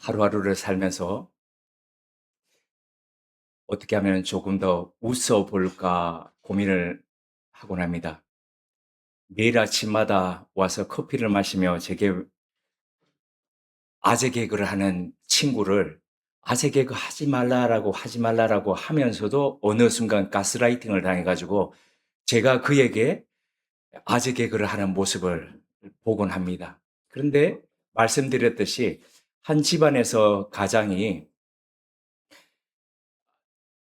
하루하루를 살면서 어떻게 하면 조금 더 웃어 볼까 고민을 하곤 합니다. 매일 아침마다 와서 커피를 마시며 제게 아재 개그를 하는 친구를 아재 개그 하지 말라라고 하면서도 어느 순간 가스라이팅을 당해가지고 제가 그에게 아재 개그를 하는 모습을 보곤 합니다. 그런데 말씀드렸듯이 한 집안에서 가장이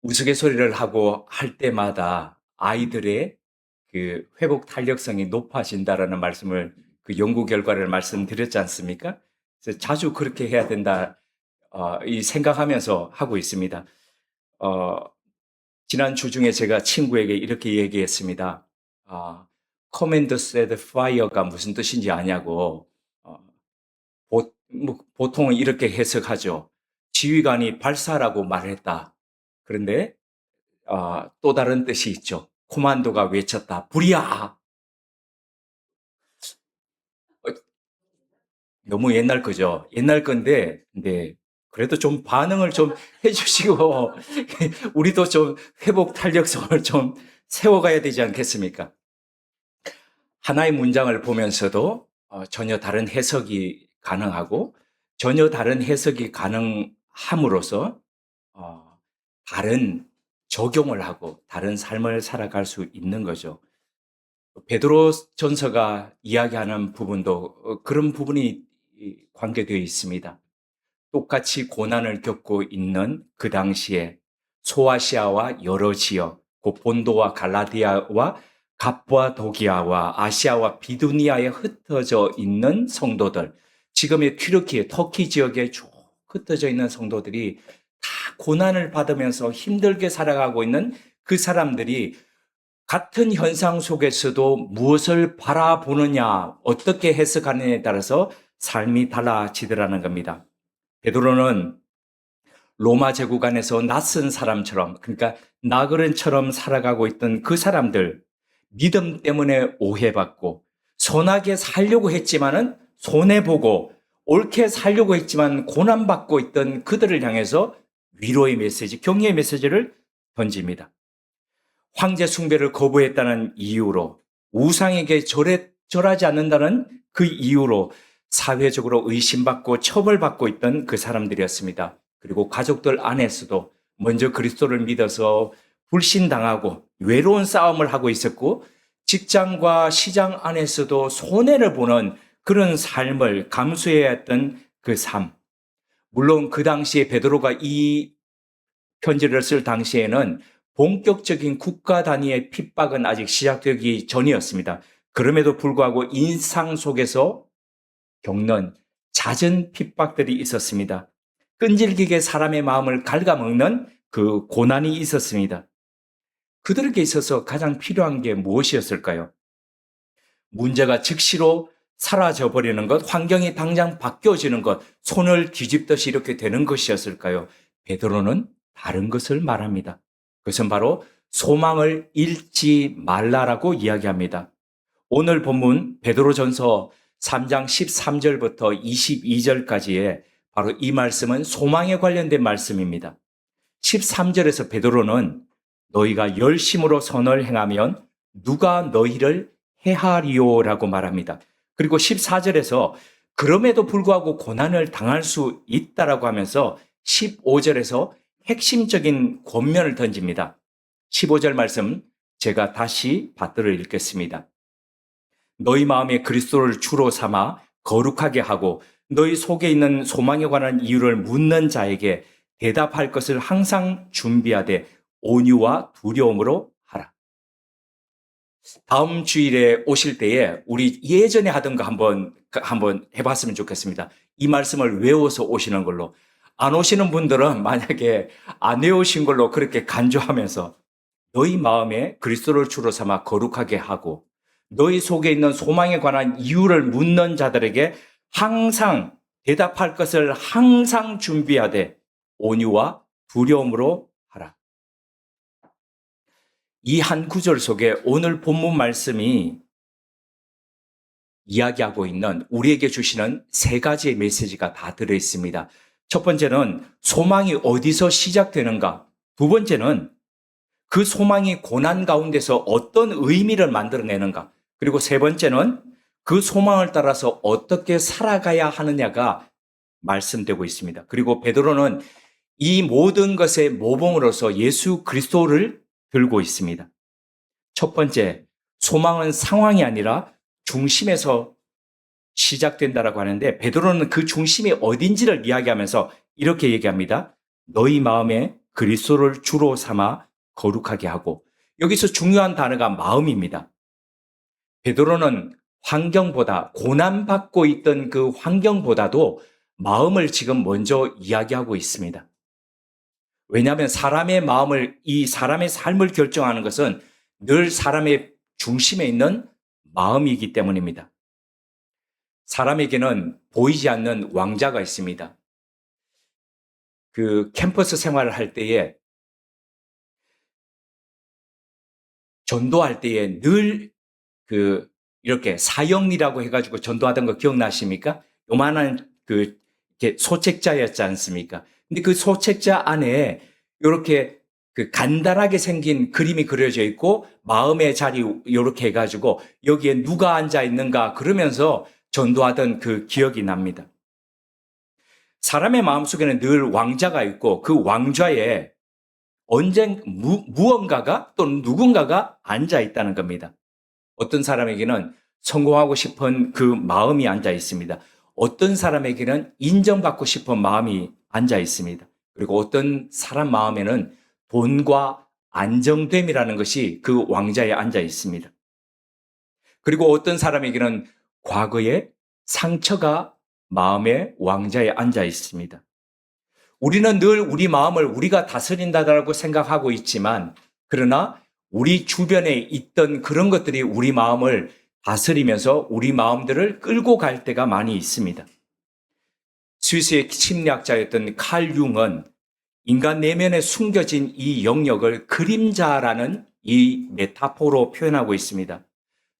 우스갯소리를 하고 할 때마다 아이들의 그 회복 탄력성이 높아진다라는 말씀을 그 연구 결과를 말씀드렸지 않습니까? 그래서 자주 그렇게 해야 된다, 이 생각하면서 하고 있습니다. 어, 지난 주 중에 제가 친구에게 이렇게 얘기했습니다. 아, Command said fire가 무슨 뜻인지 아냐고. 어, 보통은 이렇게 해석하죠. 지휘관이 발사라고 말했다. 그런데 또 다른 뜻이 있죠. 코만도가 외쳤다. 불이야! 어, 너무 옛날 거죠. 옛날 건데, 근데 그래도 좀 반응을 좀 해주시고, 우리도 좀 회복 탄력성을 좀 세워가야 되지 않겠습니까? 하나의 문장을 보면서도 전혀 다른 해석이 가능하고, 전혀 다른 해석이 가능함으로써 다른 적용을 하고 다른 삶을 살아갈 수 있는 거죠. 베드로 전서가 이야기하는 부분도 그런 부분이 관계되어 있습니다. 똑같이 고난을 겪고 있는 그 당시에 소아시아와 여러 지역, 곧 본도와 갈라디아와 갑과 도기아와 아시아와 비두니아에 흩어져 있는 성도들, 지금의 튀르키, 터키 지역에 쭉 흩어져 있는 성도들이 다 고난을 받으면서 힘들게 살아가고 있는 그 사람들이 같은 현상 속에서도 무엇을 바라보느냐, 어떻게 해석하느냐에 따라서 삶이 달라지더라는 겁니다. 베드로는 로마 제국 안에서 낯선 사람처럼, 그러니까 나그네처럼 살아가고 있던 그 사람들, 믿음 때문에 오해받고 선하게 살려고 했지만은 손해보고 옳게 살려고 했지만 고난받고 있던 그들을 향해서 위로의 메시지, 격려의 메시지를 던집니다. 황제 숭배를 거부했다는 이유로, 우상에게 절하지 않는다는 그 이유로 사회적으로 의심받고 처벌받고 있던 그 사람들이었습니다. 그리고 가족들 안에서도 먼저 그리스도를 믿어서 불신당하고 외로운 싸움을 하고 있었고, 직장과 시장 안에서도 손해를 보는 그런 삶을 감수해야 했던 그 삶. 물론 그 당시에 베드로가 이 편지를 쓸 당시에는 본격적인 국가 단위의 핍박은 아직 시작되기 전이었습니다. 그럼에도 불구하고 인상 속에서 겪는 잦은 핍박들이 있었습니다. 끈질기게 사람의 마음을 갉아먹는 그 고난이 있었습니다. 그들에게 있어서 가장 필요한 게 무엇이었을까요? 문제가 즉시로 사라져 버리는 것, 환경이 당장 바뀌어지는 것, 손을 뒤집듯이 이렇게 되는 것이었을까요? 베드로는 다른 것을 말합니다. 그것은 바로 소망을 잃지 말라라고 이야기합니다. 오늘 본문 베드로전서 3장 13절부터 22절까지의 바로 이 말씀은 소망에 관련된 말씀입니다. 13절에서 베드로는 너희가 열심으로 선을 행하면 누가 너희를 해하리요라고 말합니다. 그리고 14절에서 그럼에도 불구하고 고난을 당할 수 있다라고 하면서 15절에서 핵심적인 권면을 던집니다. 15절 말씀 제가 다시 받들어 읽겠습니다. 너희 마음에 그리스도를 주로 삼아 거룩하게 하고 너희 속에 있는 소망에 관한 이유를 묻는 자에게 대답할 것을 항상 준비하되 온유와 두려움으로 하라. 다음 주일에 오실 때에 우리 예전에 하던 거 한번 해봤으면 좋겠습니다. 이 말씀을 외워서 오시는 걸로. 안 오시는 분들은 만약에 안 외우신 걸로 그렇게 간주하면서 너희 마음에 그리스도를 주로 삼아 거룩하게 하고 너희 속에 있는 소망에 관한 이유를 묻는 자들에게 항상 대답할 것을 항상 준비하되 온유와 두려움으로 하라. 이 한 구절 속에 오늘 본문 말씀이 이야기하고 있는 우리에게 주시는 세 가지의 메시지가 다 들어있습니다. 첫 번째는 소망이 어디서 시작되는가? 두 번째는 그 소망이 고난 가운데서 어떤 의미를 만들어내는가? 그리고 세 번째는 그 소망을 따라서 어떻게 살아가야 하느냐가 말씀되고 있습니다. 그리고 베드로는 이 모든 것의 모범으로서 예수 그리스도를 들고 있습니다. 첫 번째, 소망은 상황이 아니라 중심에서 시작된다라고 하는데 베드로는 그 중심이 어딘지를 이야기하면서 이렇게 얘기합니다. 너희 마음에 그리스도를 주로 삼아 거룩하게 하고. 여기서 중요한 단어가 마음입니다. 베드로는 환경보다 고난받고 있던 그 환경보다도 마음을 지금 먼저 이야기하고 있습니다. 왜냐하면 사람의 마음을, 이 사람의 삶을 결정하는 것은 늘 사람의 중심에 있는 마음이기 때문입니다. 사람에게는 보이지 않는 왕자가 있습니다. 그 캠퍼스 생활을 할 때에 전도할 때에 늘 이렇게 사형리라고 해가지고 전도하던 거 기억나십니까? 요만한 이렇게 소책자였지 않습니까? 근데 그 소책자 안에 이렇게 간단하게 생긴 그림이 그려져 있고 마음의 자리 이렇게 해가지고 여기에 누가 앉아 있는가 그러면서 전도하던 그 기억이 납니다. 사람의 마음속에는 늘 왕자가 있고 그 왕좌에 무언가가 또는 누군가가 앉아 있다는 겁니다. 어떤 사람에게는 성공하고 싶은 그 마음이 앉아 있습니다. 어떤 사람에게는 인정받고 싶은 마음이 앉아 있습니다. 그리고 어떤 사람 마음에는 돈과 안정됨이라는 것이 그 왕자에 앉아 있습니다. 그리고 어떤 사람에게는 과거의 상처가 마음의 왕자에 앉아 있습니다. 우리는 늘 우리 마음을 우리가 다스린다고 생각하고 있지만, 그러나 우리 주변에 있던 그런 것들이 우리 마음을 다스리면서 우리 마음들을 끌고 갈 때가 많이 있습니다. 스위스의 심리학자였던 칼 융은 인간 내면에 숨겨진 이 영역을 그림자라는 이 메타포로 표현하고 있습니다.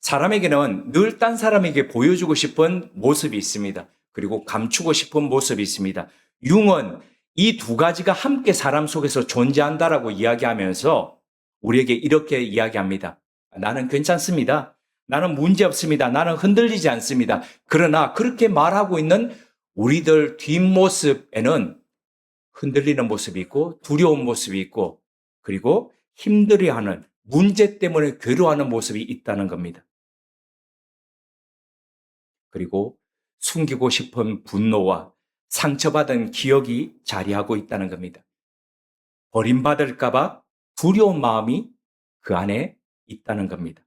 사람에게는 늘 딴 사람에게 보여주고 싶은 모습이 있습니다. 그리고 감추고 싶은 모습이 있습니다. 융은 이 두 가지가 함께 사람 속에서 존재한다라고 이야기하면서 우리에게 이렇게 이야기합니다. 나는 괜찮습니다. 나는 문제 없습니다. 나는 흔들리지 않습니다. 그러나 그렇게 말하고 있는 우리들 뒷모습에는 흔들리는 모습이 있고 두려운 모습이 있고 그리고 힘들어하는 문제 때문에 괴로워하는 모습이 있다는 겁니다. 그리고 숨기고 싶은 분노와 상처받은 기억이 자리하고 있다는 겁니다. 버림받을까봐 두려운 마음이 그 안에 있다는 겁니다.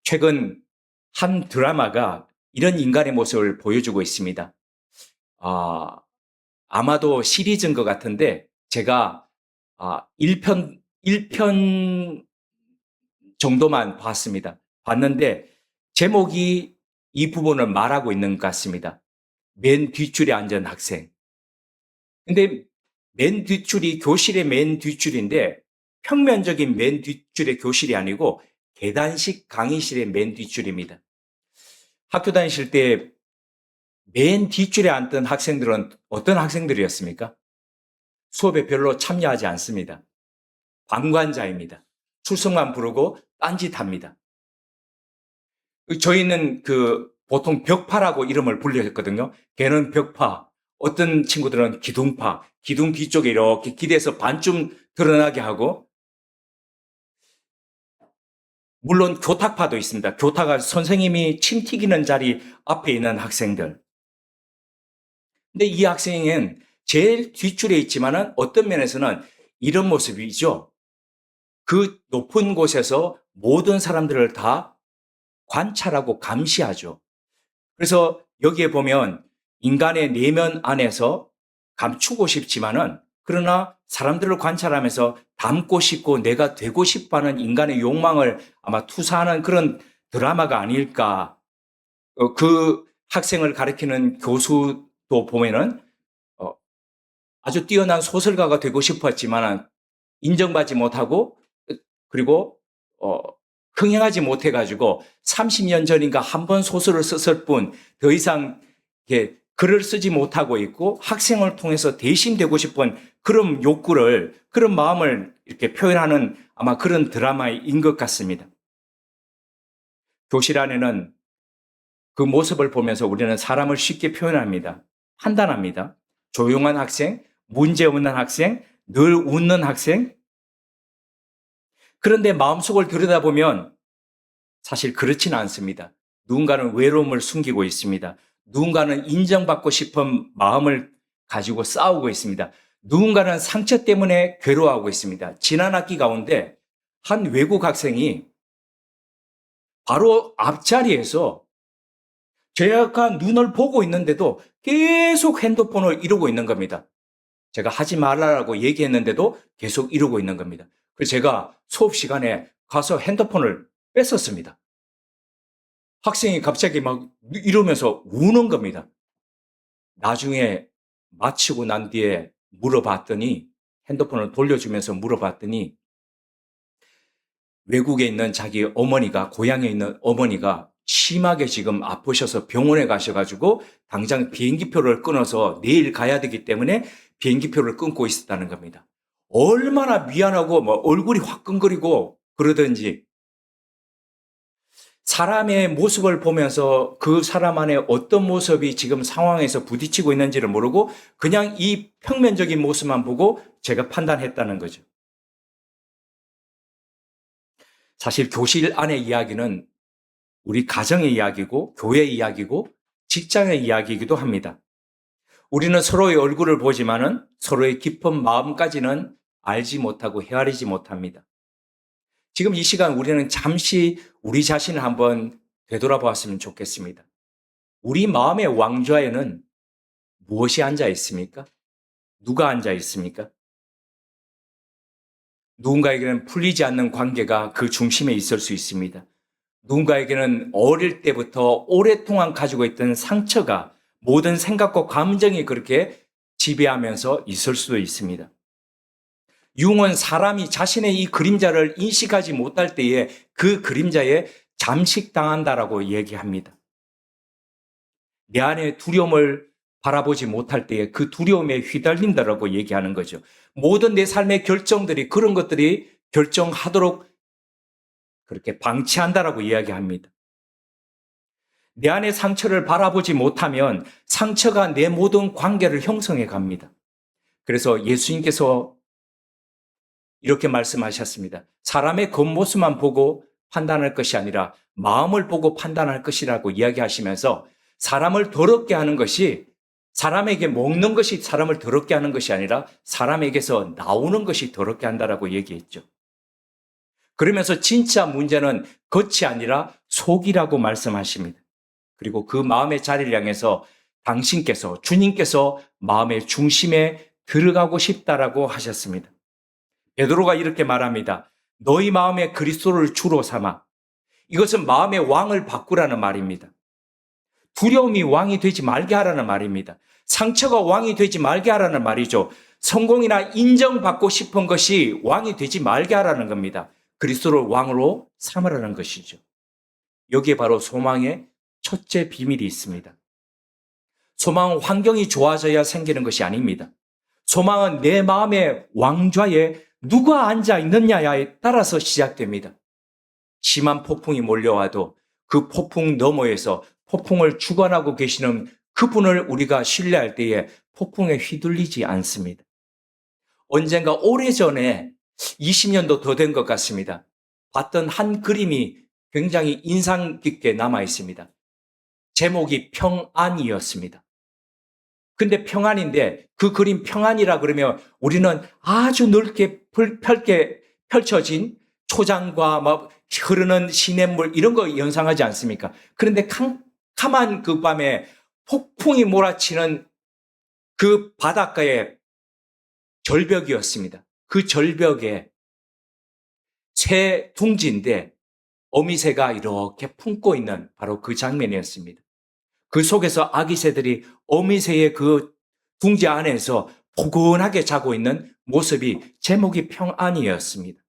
최근 한 드라마가 이런 인간의 모습을 보여주고 있습니다. 아마도 시리즈인 것 같은데 제가 1편 정도만 봤는데 제목이 이 부분을 말하고 있는 것 같습니다. 맨 뒷줄에 앉은 학생. 근데 맨 뒷줄이 교실의 맨 뒷줄인데 평면적인 맨 뒷줄의 교실이 아니고 계단식 강의실의 맨 뒷줄입니다. 학교 다니실 때 맨 뒷줄에 앉던 학생들은 어떤 학생들이었습니까? 수업에 별로 참여하지 않습니다. 방관자입니다. 출석만 부르고 딴짓합니다. 저희는 보통 벽파라고 이름을 불렸거든요. 걔는 벽파, 어떤 친구들은 기둥파, 기둥 뒤쪽에 이렇게 기대서 반쯤 드러나게 하고, 물론 교탁파도 있습니다. 교탁은 선생님이 침 튀기는 자리 앞에 있는 학생들. 근데 이 학생은 제일 뒷줄에 있지만은 어떤 면에서는 이런 모습이죠. 그 높은 곳에서 모든 사람들을 다 관찰하고 감시하죠. 그래서 여기에 보면 인간의 내면 안에서 감추고 싶지만은 그러나 사람들을 관찰하면서 닮고 싶고 내가 되고 싶어하는 인간의 욕망을 아마 투사하는 그런 드라마가 아닐까. 그 학생을 가르치는 교수도 보면은 아주 뛰어난 소설가가 되고 싶었지만은 인정받지 못하고 그리고 흥행하지 못해가지고 30년 전인가 한 번 소설을 썼을 뿐 더 이상 글을 쓰지 못하고 있고 학생을 통해서 대신 되고 싶은 그런 욕구를, 그런 마음을 이렇게 표현하는 아마 그런 드라마인 것 같습니다. 교실 안에는 그 모습을 보면서 우리는 사람을 쉽게 표현합니다. 판단합니다. 조용한 학생, 문제 없는 학생, 늘 웃는 학생. 그런데 마음속을 들여다보면 사실 그렇지는 않습니다. 누군가는 외로움을 숨기고 있습니다. 누군가는 인정받고 싶은 마음을 가지고 싸우고 있습니다. 누군가는 상처 때문에 괴로워하고 있습니다. 지난 학기 가운데 한 외국 학생이 바로 앞자리에서 제가 눈을 보고 있는데도 계속 핸드폰을 이러고 있는 겁니다. 제가 하지 말라고 얘기했는데도 계속 이러고 있는 겁니다. 그래서 제가 수업 시간에 가서 핸드폰을 뺐었습니다. 학생이 갑자기 막 이러면서 우는 겁니다. 나중에 마치고 난 뒤에 물어봤더니, 핸드폰을 돌려주면서 물어봤더니 외국에 있는 자기 어머니가, 고향에 있는 어머니가 심하게 지금 아프셔서 병원에 가셔가지고 당장 비행기표를 끊어서 내일 가야 되기 때문에 비행기표를 끊고 있었다는 겁니다. 얼마나 미안하고 뭐 얼굴이 화끈거리고 그러든지, 사람의 모습을 보면서 그 사람 안에 어떤 모습이 지금 상황에서 부딪히고 있는지를 모르고 그냥 이 평면적인 모습만 보고 제가 판단했다는 거죠. 사실 교실 안의 이야기는 우리 가정의 이야기고 교회의 이야기고 직장의 이야기이기도 합니다. 우리는 서로의 얼굴을 보지만은 서로의 깊은 마음까지는 알지 못하고 헤아리지 못합니다. 지금 이 시간 우리는 잠시 우리 자신을 한번 되돌아보았으면 좋겠습니다. 우리 마음의 왕좌에는 무엇이 앉아 있습니까? 누가 앉아 있습니까? 누군가에게는 풀리지 않는 관계가 그 중심에 있을 수 있습니다. 누군가에게는 어릴 때부터 오랫동안 가지고 있던 상처가, 모든 생각과 감정이 그렇게 지배하면서 있을 수도 있습니다. 융은 사람이 자신의 이 그림자를 인식하지 못할 때에 그 그림자에 잠식당한다라고 얘기합니다. 내 안에 두려움을 바라보지 못할 때에 그 두려움에 휘달린다라고 얘기하는 거죠. 모든 내 삶의 결정들이 그런 것들이 결정하도록 그렇게 방치한다라고 이야기합니다. 내 안의 상처를 바라보지 못하면 상처가 내 모든 관계를 형성해 갑니다. 그래서 예수님께서 이렇게 말씀하셨습니다. 사람의 겉모습만 보고 판단할 것이 아니라 마음을 보고 판단할 것이라고 이야기하시면서, 사람을 더럽게 하는 것이, 사람에게 먹는 것이 사람을 더럽게 하는 것이 아니라 사람에게서 나오는 것이 더럽게 한다라고 얘기했죠. 그러면서 진짜 문제는 겉이 아니라 속이라고 말씀하십니다. 그리고 그 마음의 자리를 향해서 당신께서, 주님께서 마음의 중심에 들어가고 싶다라고 하셨습니다. 베드로가 이렇게 말합니다. 너희 마음에 그리스도를 주로 삼아. 이것은 마음의 왕을 바꾸라는 말입니다. 두려움이 왕이 되지 말게 하라는 말입니다. 상처가 왕이 되지 말게 하라는 말이죠. 성공이나 인정받고 싶은 것이 왕이 되지 말게 하라는 겁니다. 그리스도를 왕으로 삼으라는 것이죠. 여기에 바로 소망의 첫째 비밀이 있습니다. 소망은 환경이 좋아져야 생기는 것이 아닙니다. 소망은 내 마음의 왕좌에 누가 앉아 있느냐에 따라서 시작됩니다. 심한 폭풍이 몰려와도 그 폭풍 너머에서 폭풍을 주관하고 계시는 그분을 우리가 신뢰할 때에 폭풍에 휘둘리지 않습니다. 언젠가 오래전에 20년도 더 된 것 같습니다. 봤던 한 그림이 굉장히 인상 깊게 남아 있습니다. 제목이 평안이었습니다. 근데 평안인데 그 그림 평안이라 그러면 우리는 아주 넓게 펼게 펼쳐진 초장과 막 흐르는 시냇물 이런 거 연상하지 않습니까? 그런데 캄캄한 그 밤에 폭풍이 몰아치는 그 바닷가의 절벽이었습니다. 그 절벽에 새 둥지인데 어미새가 이렇게 품고 있는 바로 그 장면이었습니다. 그 속에서 아기 새들이 어미새의 그 둥지 안에서 포근하게 자고 있는 모습이 제목이 평안이었습니다.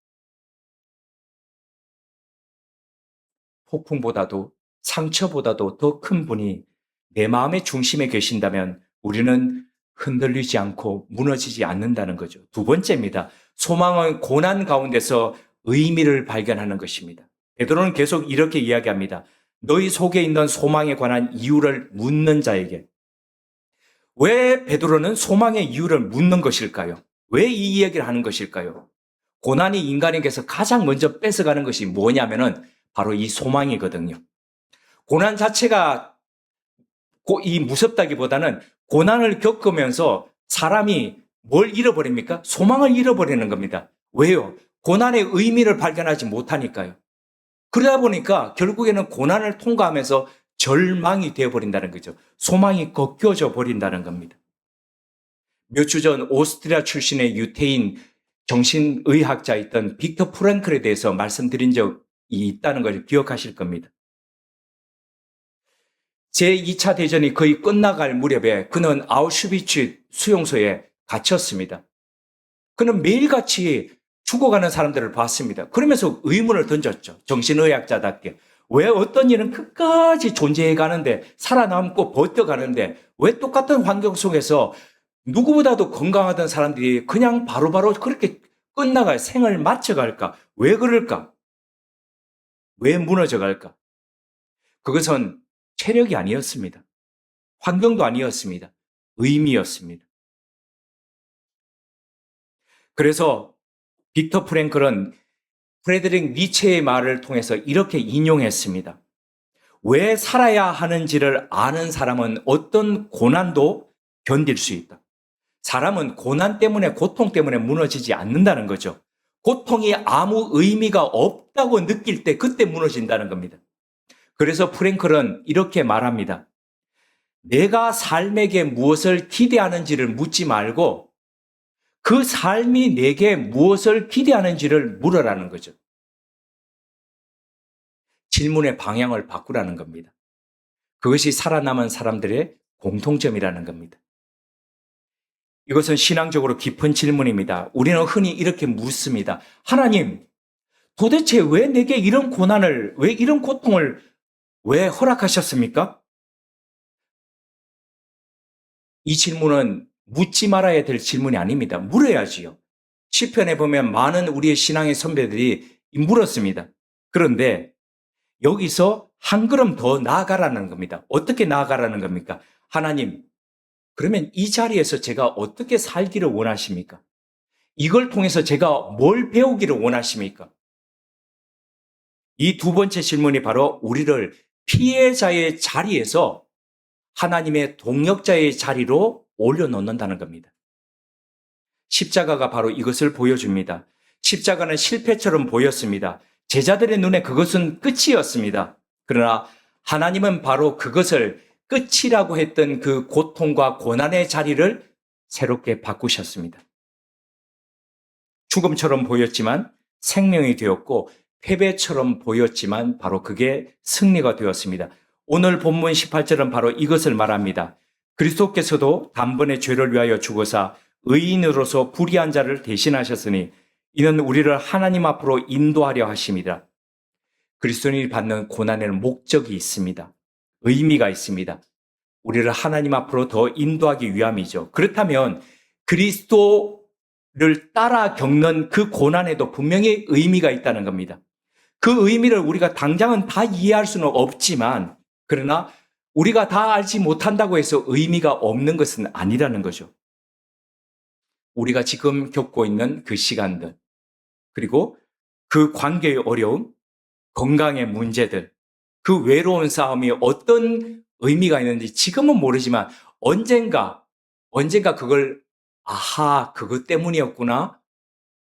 폭풍보다도 상처보다도 더 큰 분이 내 마음의 중심에 계신다면 우리는 흔들리지 않고 무너지지 않는다는 거죠. 두 번째입니다. 소망은 고난 가운데서 의미를 발견하는 것입니다. 베드로는 계속 이렇게 이야기합니다. 너희 속에 있는 소망에 관한 이유를 묻는 자에게. 왜 베드로는 소망의 이유를 묻는 것일까요? 왜 이 이야기를 하는 것일까요? 고난이 인간에게서 가장 먼저 뺏어가는 것이 뭐냐면은 바로 이 소망이거든요. 고난 자체가 이 무섭다기보다는 고난을 겪으면서 사람이 뭘 잃어버립니까? 소망을 잃어버리는 겁니다. 왜요? 고난의 의미를 발견하지 못하니까요. 그러다 보니까 결국에는 고난을 통과하면서 절망이 되어버린다는 거죠. 소망이 꺾여져 버린다는 겁니다. 몇 주 전 오스트리아 출신의 유태인 정신의학자였던 빅터 프랭클에 대해서 말씀드린 적이 있다는 걸 기억하실 겁니다. 제2차 대전이 거의 끝나갈 무렵에 그는 아우슈비츠 수용소에 갇혔습니다. 그는 매일같이 죽어가는 사람들을 봤습니다. 그러면서 의문을 던졌죠. 정신의학자답게. 왜 어떤 일은 끝까지 존재해 가는데, 살아남고 버텨가는데, 왜 똑같은 환경 속에서 누구보다도 건강하던 사람들이 그냥 바로바로 그렇게 끝나갈 생을 마쳐갈까? 왜 그럴까? 왜 무너져갈까? 그것은 체력이 아니었습니다. 환경도 아니었습니다. 의미였습니다. 그래서 빅터 프랭클은 프레드릭 니체의 말을 통해서 이렇게 인용했습니다. 왜 살아야 하는지를 아는 사람은 어떤 고난도 견딜 수 있다. 사람은 고난 때문에, 고통 때문에 무너지지 않는다는 거죠. 고통이 아무 의미가 없다고 느낄 때 그때 무너진다는 겁니다. 그래서 프랭클은 이렇게 말합니다. 내가 삶에게 무엇을 기대하는지를 묻지 말고 그 삶이 내게 무엇을 기대하는지를 물으라는 거죠. 질문의 방향을 바꾸라는 겁니다. 그것이 살아남은 사람들의 공통점이라는 겁니다. 이것은 신앙적으로 깊은 질문입니다. 우리는 흔히 이렇게 묻습니다. 하나님, 도대체 왜 내게 이런 고난을, 왜 이런 고통을 왜 허락하셨습니까? 이 질문은 묻지 말아야 될 질문이 아닙니다. 물어야지요. 시편에 보면 많은 우리의 신앙의 선배들이 물었습니다. 그런데 여기서 한 걸음 더 나아가라는 겁니다. 어떻게 나아가라는 겁니까? 하나님, 그러면 이 자리에서 제가 어떻게 살기를 원하십니까? 이걸 통해서 제가 뭘 배우기를 원하십니까? 이 두 번째 질문이 바로 우리를 피해자의 자리에서 하나님의 동역자의 자리로 올려놓는다는 겁니다. 십자가가 바로 이것을 보여줍니다. 십자가는 실패처럼 보였습니다. 제자들의 눈에 그것은 끝이었습니다. 그러나 하나님은 바로 그것을 끝이라고 했던 그 고통과 고난의 자리를 새롭게 바꾸셨습니다. 죽음처럼 보였지만 생명이 되었고 패배처럼 보였지만 바로 그게 승리가 되었습니다. 오늘 본문 18절은 바로 이것을 말합니다. 그리스도께서도 단번에 죄를 위하여 죽으사 의인으로서 불의한 자를 대신하셨으니 이는 우리를 하나님 앞으로 인도하려 하심이라. 그리스도인이 받는 고난에는 목적이 있습니다. 의미가 있습니다. 우리를 하나님 앞으로 더 인도하기 위함이죠. 그렇다면 그리스도를 따라 겪는 그 고난에도 분명히 의미가 있다는 겁니다. 그 의미를 우리가 당장은 다 이해할 수는 없지만 그러나 우리가 다 알지 못한다고 해서 의미가 없는 것은 아니라는 거죠. 우리가 지금 겪고 있는 그 시간들, 그리고 그 관계의 어려움, 건강의 문제들, 그 외로운 싸움이 어떤 의미가 있는지 지금은 모르지만 언젠가 그걸 그것 때문이었구나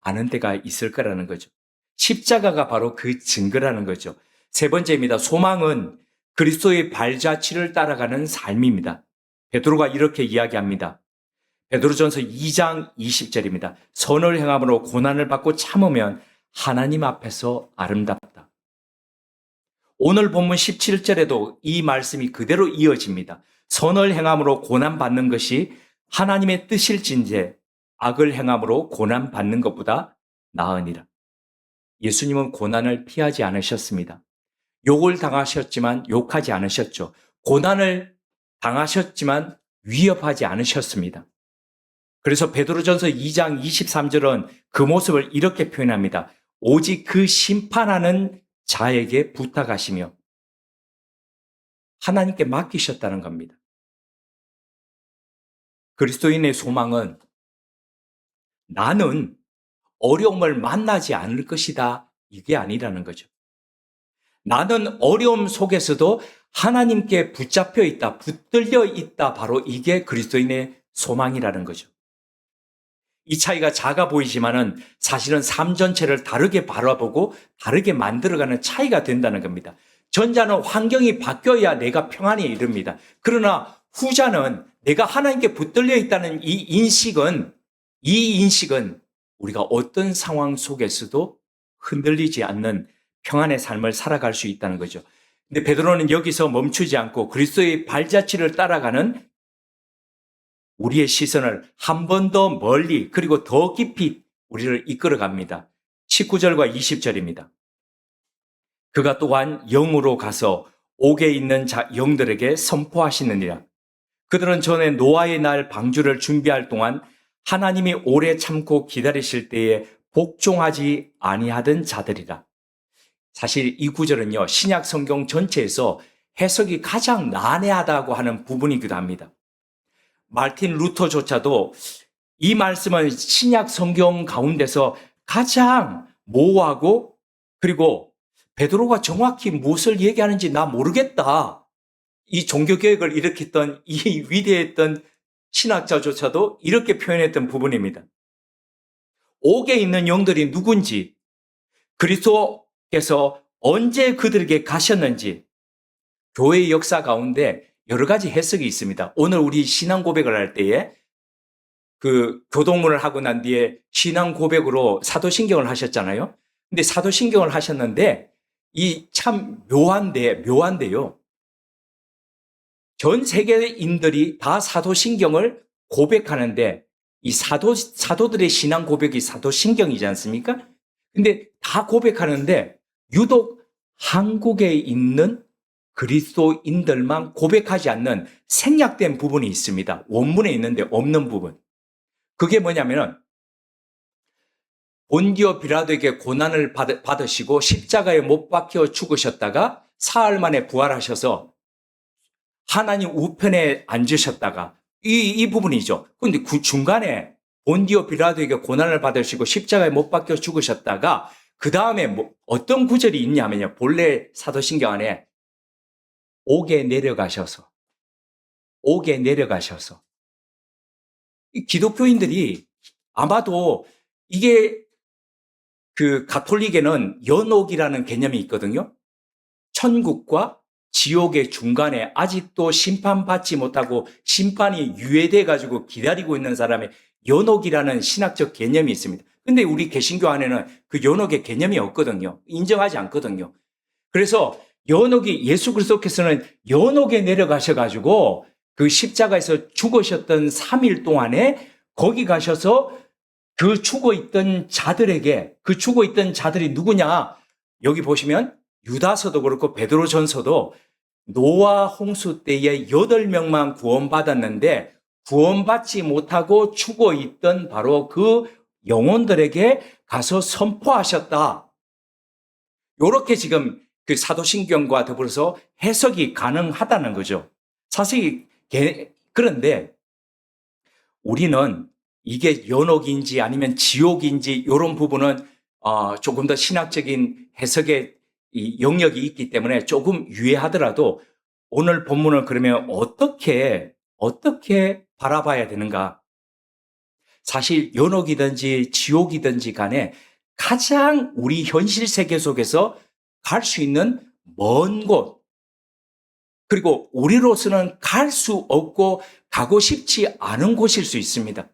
아는 때가 있을 거라는 거죠. 십자가가 바로 그 증거라는 거죠. 세 번째입니다. 소망은 그리스도의 발자취를 따라가는 삶입니다. 베드로가 이렇게 이야기합니다. 베드로전서 2장 20절입니다. 선을 행함으로 고난을 받고 참으면 하나님 앞에서 아름답다. 오늘 본문 17절에도 이 말씀이 그대로 이어집니다. 선을 행함으로 고난받는 것이 하나님의 뜻일진데 악을 행함으로 고난받는 것보다 나으니라. 예수님은 고난을 피하지 않으셨습니다. 욕을 당하셨지만 욕하지 않으셨죠. 고난을 당하셨지만 위협하지 않으셨습니다. 그래서 베드로전서 2장 23절은 그 모습을 이렇게 표현합니다. 오직 그 심판하는 자에게 부탁하시며 하나님께 맡기셨다는 겁니다. 그리스도인의 소망은 나는 어려움을 만나지 않을 것이다. 이게 아니라는 거죠. 나는 어려움 속에서도 하나님께 붙잡혀 있다, 붙들려 있다. 바로 이게 그리스도인의 소망이라는 거죠. 이 차이가 작아 보이지만은 사실은 삶 전체를 다르게 바라보고 다르게 만들어가는 차이가 된다는 겁니다. 전자는 환경이 바뀌어야 내가 평안에 이릅니다. 그러나 후자는 내가 하나님께 붙들려 있다는 이 인식은 우리가 어떤 상황 속에서도 흔들리지 않는 평안의 삶을 살아갈 수 있다는 거죠. 근데 베드로는 여기서 멈추지 않고 그리스도의 발자취를 따라가는 우리의 시선을 한 번 더 멀리 그리고 더 깊이 우리를 이끌어 갑니다. 19절과 20절입니다. 그가 또한 영으로 가서 옥에 있는 영들에게 선포하시느니라. 그들은 전에 노아의 날 방주를 준비할 동안 하나님이 오래 참고 기다리실 때에 복종하지 아니하던 자들이라. 사실 이 구절은요, 신약 성경 전체에서 해석이 가장 난해하다고 하는 부분이기도 합니다. 마르틴 루터조차도 이 말씀은 신약 성경 가운데서 가장 모호하고 그리고 베드로가 정확히 무엇을 얘기하는지 나 모르겠다. 이 종교개혁을 일으켰던 이 위대했던 신학자조차도 이렇게 표현했던 부분입니다. 옥에 있는 영들이 누군지, 그리스도께서 언제 그들에게 가셨는지, 교회의 역사 가운데 여러 가지 해석이 있습니다. 오늘 우리 신앙 고백을 할 때에 그 교동문을 하고 난 뒤에 신앙 고백으로 사도신경을 하셨잖아요. 근데 사도신경을 하셨는데 이 참 묘한데요. 전 세계인들이 다 사도신경을 고백하는데 이 사도들의 신앙 고백이 사도신경이지 않습니까? 근데 다 고백하는데 유독 한국에 있는 그리스도인들만 고백하지 않는 생략된 부분이 있습니다. 원문에 있는데 없는 부분. 그게 뭐냐면은 본디오 빌라도에게 고난을 받으시고 십자가에 못 박혀 죽으셨다가 사흘 만에 부활하셔서 하나님 우편에 앉으셨다가 이 부분이죠. 그런데 그 중간에 본디오 빌라도에게 고난을 받으시고 십자가에 못 박혀 죽으셨다가 그 다음에 어떤 구절이 있냐면요. 본래 사도신경 안에 옥에 내려가셔서 이 기독교인들이 아마도 이게 그 가톨릭에는 연옥이라는 개념이 있거든요. 천국과 지옥의 중간에 아직도 심판받지 못하고 심판이 유예돼 가지고 기다리고 있는 사람의 연옥이라는 신학적 개념이 있습니다. 근데 우리 개신교 안에는 그 연옥의 개념이 없거든요. 인정하지 않거든요. 그래서 연옥이 예수 그리스도께서는 연옥에 내려가셔 가지고 그 십자가에서 죽으셨던 3일 동안에 거기 가셔서 그 죽어있던 자들이 누구냐? 여기 보시면 유다서도 그렇고 베드로전서도 노아 홍수 때에 8명만 구원받았는데 구원받지 못하고 죽어있던 바로 그 영혼들에게 가서 선포하셨다. 이렇게 지금 그 사도신경과 더불어서 해석이 가능하다는 거죠. 사실 그런데 우리는 이게 연옥인지 아니면 지옥인지 이런 부분은 조금 더 신학적인 해석의 이 영역이 있기 때문에 조금 유예하더라도 오늘 본문을 그러면 어떻게 바라봐야 되는가? 사실 연옥이든지 지옥이든지 간에 가장 우리 현실 세계 속에서 갈 수 있는 먼 곳, 그리고 우리로서는 갈 수 없고 가고 싶지 않은 곳일 수 있습니다.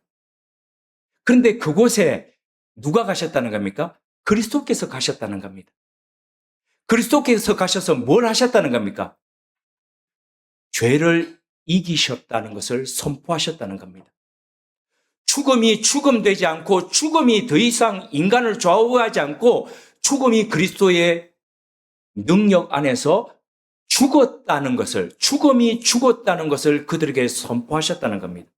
그런데 그곳에 누가 가셨다는 겁니까? 그리스도께서 가셨다는 겁니다. 그리스도께서 가셔서 뭘 하셨다는 겁니까? 죄를 이기셨다는 것을 선포하셨다는 겁니다. 죽음이 죽음되지 않고 죽음이 더 이상 인간을 좌우하지 않고 죽음이 그리스도의 능력 안에서 죽었다는 것을, 죽음이 죽었다는 것을 그들에게 선포하셨다는 겁니다.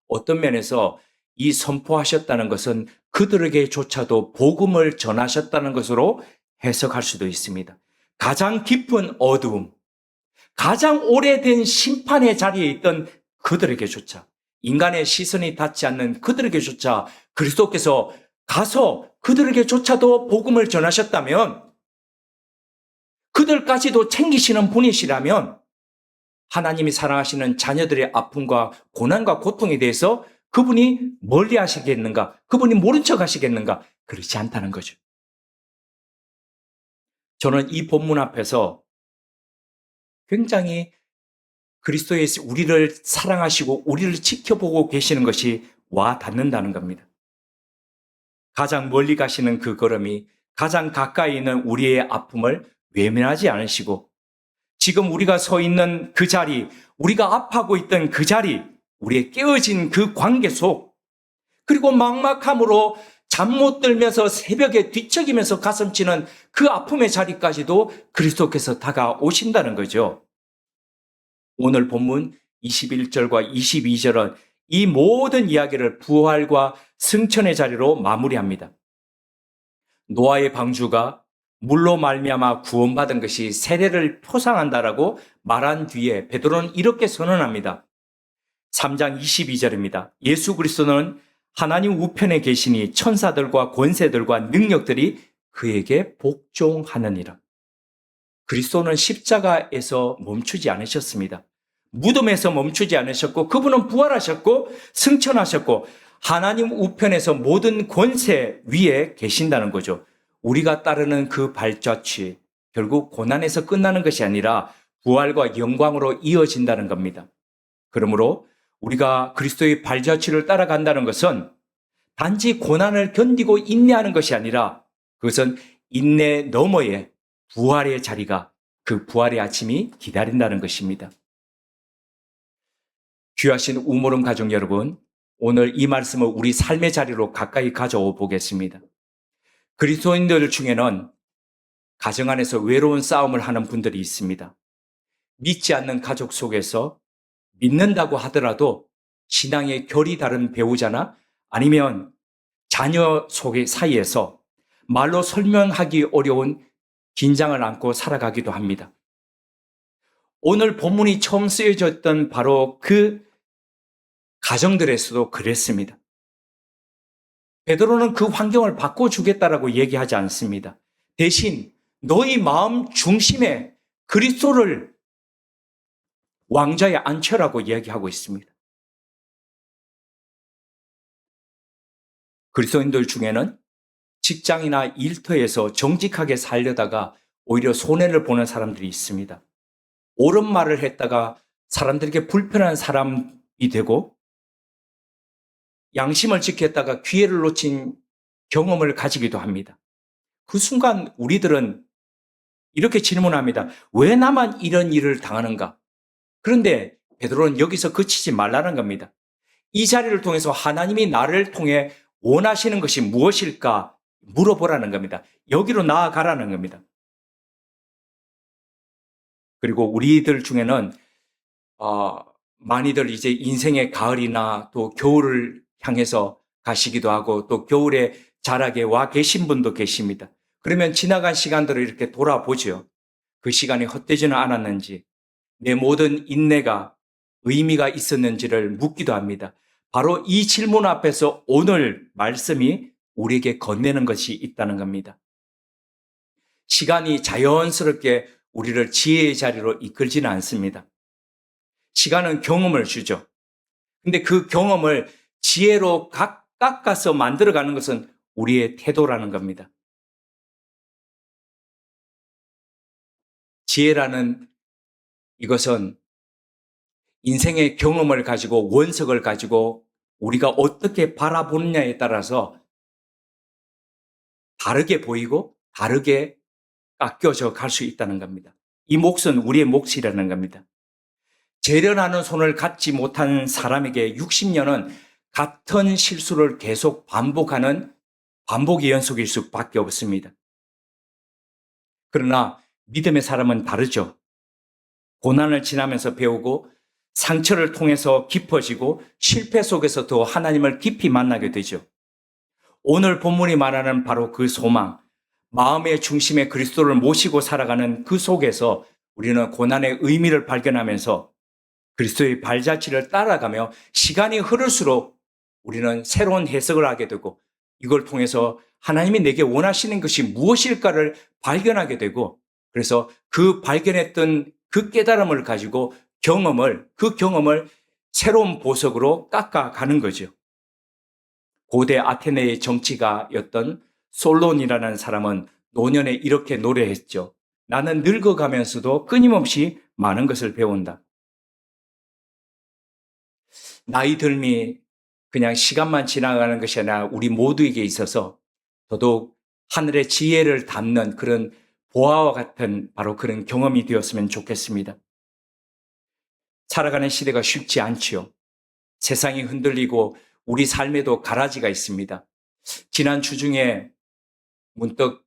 어떤 면에서 이 선포하셨다는 것은 그들에게조차도 복음을 전하셨다는 것으로 해석할 수도 있습니다. 가장 깊은 어두움, 가장 오래된 심판의 자리에 있던 그들에게조차, 인간의 시선이 닿지 않는 그들에게조차 그리스도께서 가서 그들에게조차도 복음을 전하셨다면, 그들까지도 챙기시는 분이시라면 하나님이 사랑하시는 자녀들의 아픔과 고난과 고통에 대해서 그분이 멀리 하시겠는가? 그분이 모른 척 하시겠는가? 그렇지 않다는 거죠. 저는 이 본문 앞에서 굉장히 그리스도의 우리를 사랑하시고 우리를 지켜보고 계시는 것이 와 닿는다는 겁니다. 가장 멀리 가시는 그 걸음이 가장 가까이 있는 우리의 아픔을 외면하지 않으시고, 지금 우리가 서 있는 그 자리, 우리가 아파하고 있던 그 자리, 우리의 깨어진 그 관계 속, 그리고 막막함으로 잠 못 들면서 새벽에 뒤척이면서 가슴 치는 그 아픔의 자리까지도 그리스도께서 다가오신다는 거죠. 오늘 본문 21절과 22절은 이 모든 이야기를 부활과 승천의 자리로 마무리합니다. 노아의 방주가 물로 말미암아 구원받은 것이 세례를 표상한다라고 말한 뒤에 베드로는 이렇게 선언합니다. 3장 22절입니다. 예수 그리스도는 하나님 우편에 계시니 천사들과 권세들과 능력들이 그에게 복종하느니라. 그리스도는 십자가에서 멈추지 않으셨습니다. 무덤에서 멈추지 않으셨고, 그분은 부활하셨고 승천하셨고 하나님 우편에서 모든 권세 위에 계신다는 거죠. 우리가 따르는 그 발자취, 결국 고난에서 끝나는 것이 아니라 부활과 영광으로 이어진다는 겁니다. 그러므로 우리가 그리스도의 발자취를 따라간다는 것은 단지 고난을 견디고 인내하는 것이 아니라, 그것은 인내 너머에 부활의 자리가, 그 부활의 아침이 기다린다는 것입니다. 귀하신 우모름 가족 여러분, 오늘 이 말씀을 우리 삶의 자리로 가까이 가져오 보겠습니다. 그리스도인들 중에는 가정 안에서 외로운 싸움을 하는 분들이 있습니다. 믿지 않는 가족 속에서 믿는다고 하더라도 신앙의 결이 다른 배우자나 아니면 자녀 속의 사이에서 말로 설명하기 어려운 긴장을 안고 살아가기도 합니다. 오늘 본문이 처음 쓰여졌던 바로 그 가정들에서도 그랬습니다. 베드로는 그 환경을 바꿔주겠다라고 얘기하지 않습니다. 대신 너희 마음 중심에 그리스도를 왕좌에 앉혀라고 이야기하고 있습니다. 그리스도인들 중에는 직장이나 일터에서 정직하게 살려다가 오히려 손해를 보는 사람들이 있습니다. 옳은 말을 했다가 사람들에게 불편한 사람이 되고, 양심을 지켰다가 기회를 놓친 경험을 가지기도 합니다. 그 순간 우리들은 이렇게 질문합니다. 왜 나만 이런 일을 당하는가? 그런데 베드로는 여기서 그치지 말라는 겁니다. 이 자리를 통해서 하나님이 나를 통해 원하시는 것이 무엇일까 물어보라는 겁니다. 여기로 나아가라는 겁니다. 그리고 우리들 중에는 많이들 이제 인생의 가을이나 또 겨울을 향해서 가시기도 하고, 또 겨울에 자락에 와 계신 분도 계십니다. 그러면 지나간 시간들을 이렇게 돌아보죠. 그 시간이 헛되지는 않았는지, 내 모든 인내가 의미가 있었는지를 묻기도 합니다. 바로 이 질문 앞에서 오늘 말씀이 우리에게 건네는 것이 있다는 겁니다. 시간이 자연스럽게 우리를 지혜의 자리로 이끌지는 않습니다. 시간은 경험을 주죠. 근데 그 경험을 지혜로 깎아서 만들어가는 것은 우리의 태도라는 겁니다. 지혜라는 이것은 인생의 경험을 가지고, 원석을 가지고 우리가 어떻게 바라보느냐에 따라서 다르게 보이고 다르게 깎여져 갈 수 있다는 겁니다. 이 몫은 우리의 몫이라는 겁니다. 재련하는 손을 갖지 못한 사람에게 60년은 같은 실수를 계속 반복하는 반복의 연속일 수밖에 없습니다. 그러나 믿음의 사람은 다르죠. 고난을 지나면서 배우고 상처를 통해서 깊어지고 실패 속에서 더 하나님을 깊이 만나게 되죠. 오늘 본문이 말하는 바로 그 소망, 마음의 중심에 그리스도를 모시고 살아가는 그 속에서 우리는 고난의 의미를 발견하면서 그리스도의 발자취를 따라가며 시간이 흐를수록 우리는 새로운 해석을 하게 되고 이걸 통해서 하나님이 내게 원하시는 것이 무엇일까를 발견하게 되고 그래서 그 발견했던 그 깨달음을 가지고 그 경험을 새로운 보석으로 깎아가는 거죠. 고대 아테네의 정치가였던 솔론이라는 사람은 노년에 이렇게 노래했죠. 나는 늙어가면서도 끊임없이 많은 것을 배운다. 나이 들미 그냥 시간만 지나가는 것이 아니라 우리 모두에게 있어서 더더욱 하늘의 지혜를 담는 그런 보아와 같은 바로 그런 경험이 되었으면 좋겠습니다. 살아가는 시대가 쉽지 않지요. 세상이 흔들리고 우리 삶에도 가라지가 있습니다. 지난 주 중에 문득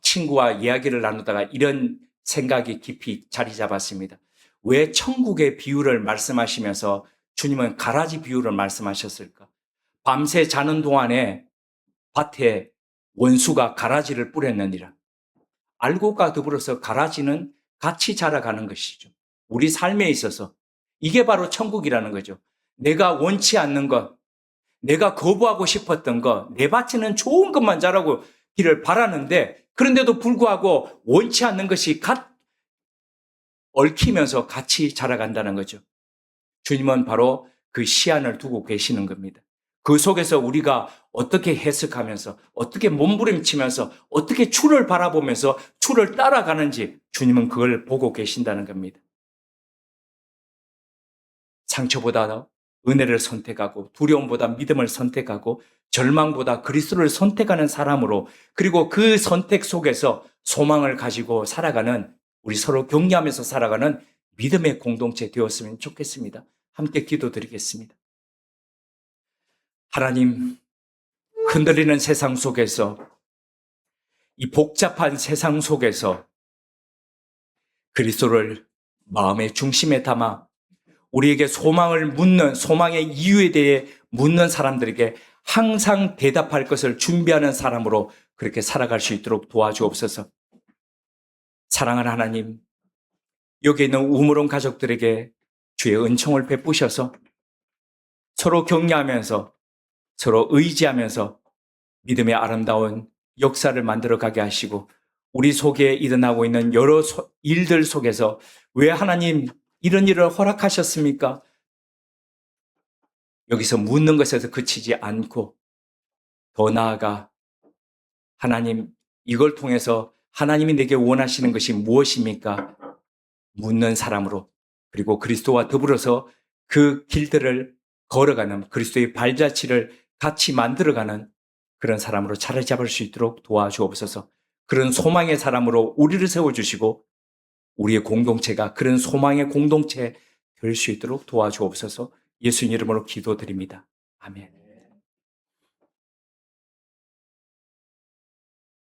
친구와 이야기를 나누다가 이런 생각이 깊이 자리 잡았습니다. 왜 천국의 비유를 말씀하시면서 주님은 가라지 비유를 말씀하셨을까? 밤새 자는 동안에 밭에 원수가 가라지를 뿌렸느니라. 알곡과 더불어서 가라지는 같이 자라가는 것이죠. 우리 삶에 있어서 이게 바로 천국이라는 거죠. 내가 원치 않는 것, 내가 거부하고 싶었던 것, 내 밭에는 좋은 것만 자라기를 바라는데 그런데도 불구하고 원치 않는 것이 얽히면서 같이 자라간다는 거죠. 주님은 바로 그 시안을 두고 계시는 겁니다. 그 속에서 우리가 어떻게 해석하면서 어떻게 몸부림치면서 어떻게 주를 바라보면서 주를 따라가는지 주님은 그걸 보고 계신다는 겁니다. 상처보다 은혜를 선택하고 두려움보다 믿음을 선택하고 절망보다 그리스도를 선택하는 사람으로 그리고 그 선택 속에서 소망을 가지고 살아가는 우리 서로 격려하면서 살아가는 믿음의 공동체 되었으면 좋겠습니다. 함께 기도드리겠습니다. 하나님, 흔들리는 세상 속에서 이 복잡한 세상 속에서 그리스도를 마음의 중심에 담아 우리에게 소망을 묻는 소망의 이유에 대해 묻는 사람들에게 항상 대답할 것을 준비하는 사람으로 그렇게 살아갈 수 있도록 도와주옵소서. 사랑하는 하나님, 여기 있는 우물원 가족들에게 주의 은총을 베푸셔서 서로 격려하면서 서로 의지하면서 믿음의 아름다운 역사를 만들어가게 하시고 우리 속에 일어나고 있는 여러 일들 속에서 왜 하나님 이런 일을 허락하셨습니까? 여기서 묻는 것에서 그치지 않고 더 나아가 하나님 이걸 통해서 하나님이 내게 원하시는 것이 무엇입니까? 묻는 사람으로 그리고 그리스도와 더불어서 그 길들을 걸어가는 그리스도의 발자취를 같이 만들어가는 그런 사람으로 자리 잡을 수 있도록 도와주옵소서. 그런 소망의 사람으로 우리를 세워주시고 우리의 공동체가 그런 소망의 공동체 될 수 있도록 도와주옵소서. 예수님 이름으로 기도드립니다. 아멘.